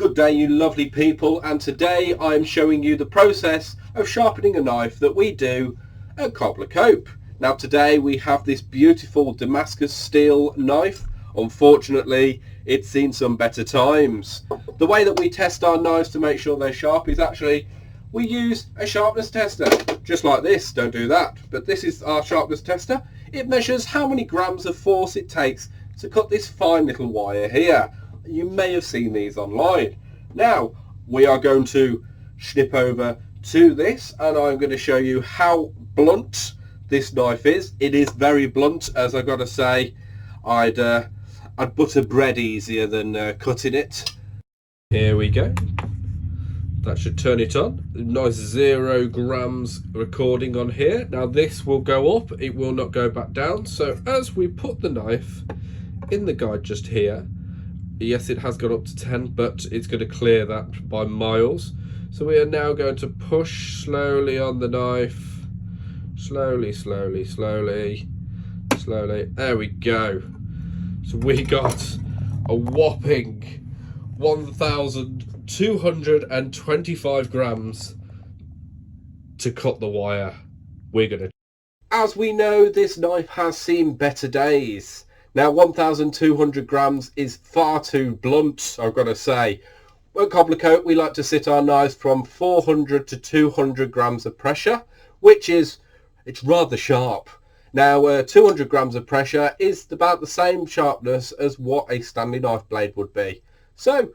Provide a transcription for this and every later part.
Good day, you lovely people, and today I'm showing you the process of sharpening a knife that we do at Cobbler Cope. Now today we have this beautiful Damascus steel knife. Unfortunately, it's seen some better times. The way that we test our knives to make sure they're sharp is actually we use a sharpness tester, just like this. Don't do that, but this is our sharpness tester. It measures how many grams of force it takes to cut this fine little wire here. You may have seen these online. Now we are going to snip over to this and I'm going to show you how blunt this knife is. It is very blunt, as I've got to say. I'd butter bread easier than cutting it. Here we go. That should turn it on. Nice 0 grams recording on here. Now this will go up, it will not go back down. So as we put the knife in the guide just here, yes, it has gone up to 10, but it's going to clear that by miles. So we are now going to push slowly on the knife. Slowly, slowly, slowly, slowly. There we go. So we got a whopping 1,225 grams to cut the wire. We're going to... As we know, this knife has seen better days. Now 1,200 grams is far too blunt, I've got to say. At Cobbler Cope we like to sit our knives from 400 to 200 grams of pressure, which is, it's rather sharp. Now 200 grams of pressure is about the same sharpness as what a Stanley knife blade would be. So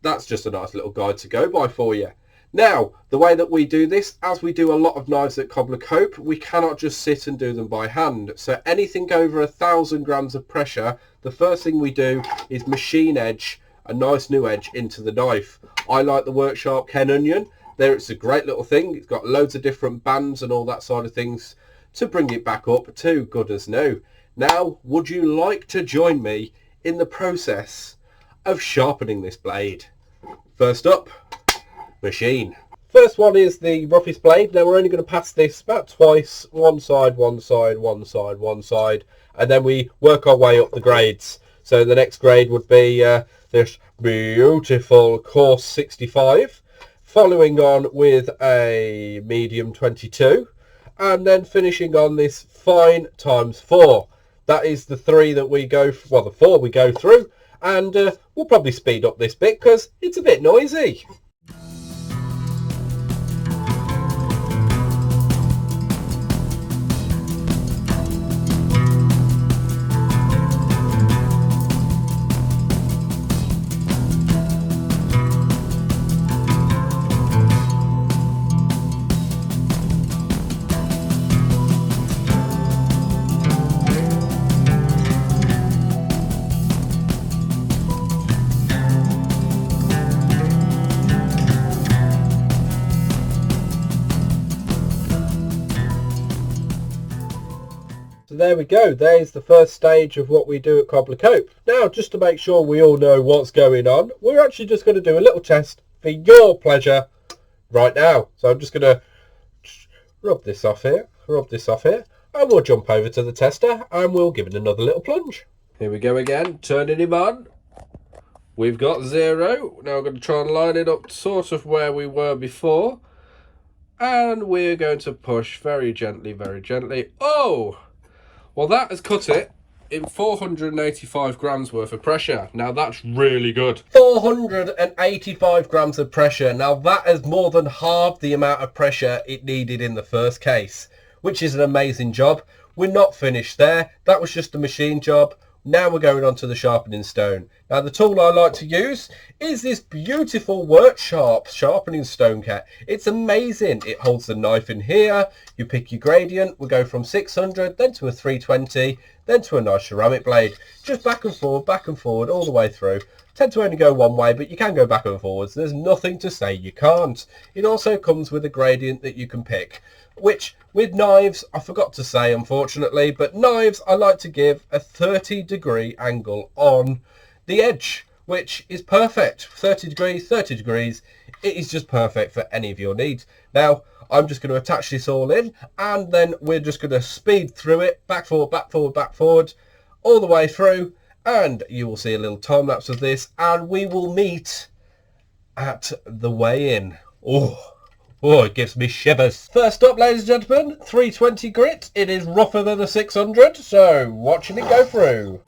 that's just a nice little guide to go by for you. Now, the way that we do this, as we do a lot of knives at Cobbler Cope, we cannot just sit and do them by hand. So anything over 1,000 grams of pressure, the first thing we do is machine edge a nice new edge into the knife. I like the Worksharp Ken Onion. There, it's a great little thing. It's got loads of different bands and all that side of things to bring it back up to good as new. Now, would you like to join me in the process of sharpening this blade? First up, machine. First one is the roughest blade. Now we're only going to pass this about twice, one side, one side, one side, one side, and then we work our way up the grades. So the next grade would be this beautiful coarse 65, following on with a medium 22, and then finishing on this fine ×4. That is the 3 that we go, well, the 4 we go through, and we'll probably speed up this bit because it's a bit noisy. So there we go, there's the first stage of what we do at Cobbler Cope. Now, just to make sure we all know what's going on, we're actually just going to do a little test for your pleasure right now. So I'm just going to rub this off here, and we'll jump over to the tester and we'll give it another little plunge. Here we go again, turning him on. We've got 0. Now I'm going to try and line it up sort of where we were before. And we're going to push very gently, very gently. Oh! Well, that has cut it in 485 grams worth of pressure. Now that's really good. 485 grams of pressure. Now that is more than half the amount of pressure it needed in the first case, which is an amazing job. We're not finished there. That was just a machine job. Now we're going on to the sharpening stone. Now the tool I like to use is this beautiful Worksharp sharpening stone cat. It's amazing. It holds the knife in here. You pick your gradient. We go from 600, then to a 320, then to a nice ceramic blade. Just back and forward all the way through. Tend to only go one way, but you can go back and forwards. There's nothing to say you can't. It also comes with a gradient that you can pick, which with knives, I forgot to say unfortunately, but knives I like to give a 30-degree angle on the edge, which is perfect. 30 degrees, 30 degrees. It is just perfect for any of your needs. Now, I'm just going to attach this all in, and then we're just going to speed through it, back forward, all the way through, and you will see a little time lapse of this, and we will meet at the weigh-in. Oh, it gives me shivers. First up, ladies and gentlemen, 320 grit. It is rougher than a 600, so watching it go through.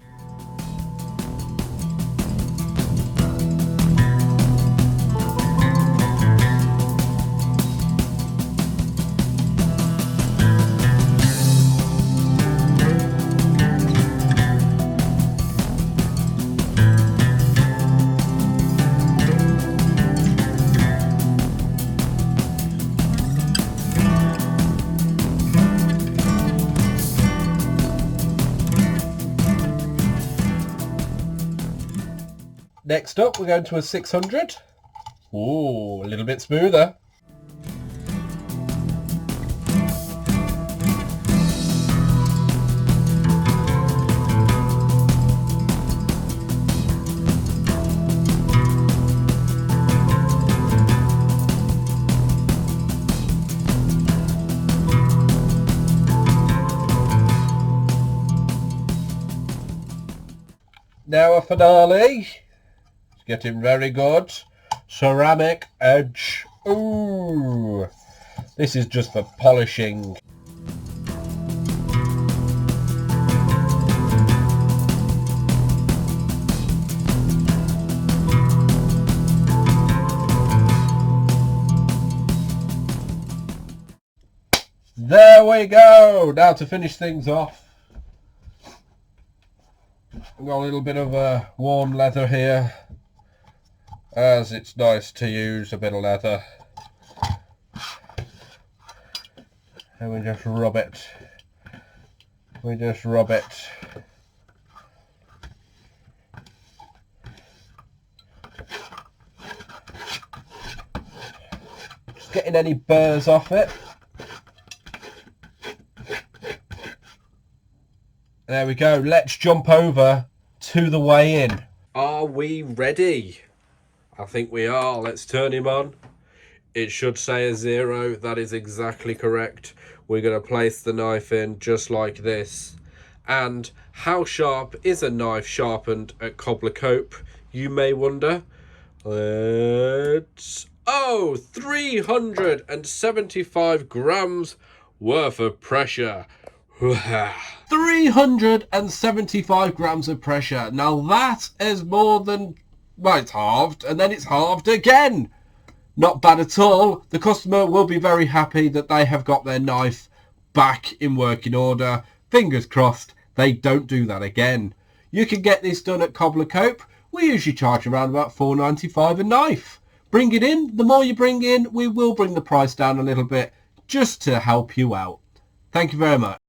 Next up, we're going to a 600. Ooh, a little bit smoother. Now a finale. Getting very good. Ceramic edge. Ooh. This is just for polishing. There we go. Now to finish things off. I've got a little bit of worn leather here, as it's nice to use a bit of leather. And we just rub it. We just rub it. Just getting any burrs off it. There we go. Let's jump over to the weigh-in. Are we ready? I think we are. Let's turn him on. It should say a 0. That is exactly correct. We're going to place the knife in just like this. And how sharp is a knife sharpened at Cobbler Cope, you may wonder? Let's... Oh, 375 grams worth of pressure. 375 grams of pressure. Now that is more than... Well, it's halved, and then it's halved again. Not bad at all. The customer will be very happy that they have got their knife back in working order. Fingers crossed they don't do that again. You can get this done at Cobbler Cope. We usually charge around about £4.95 a knife. Bring it in. The more you bring in, we will bring the price down a little bit just to help you out. Thank you very much.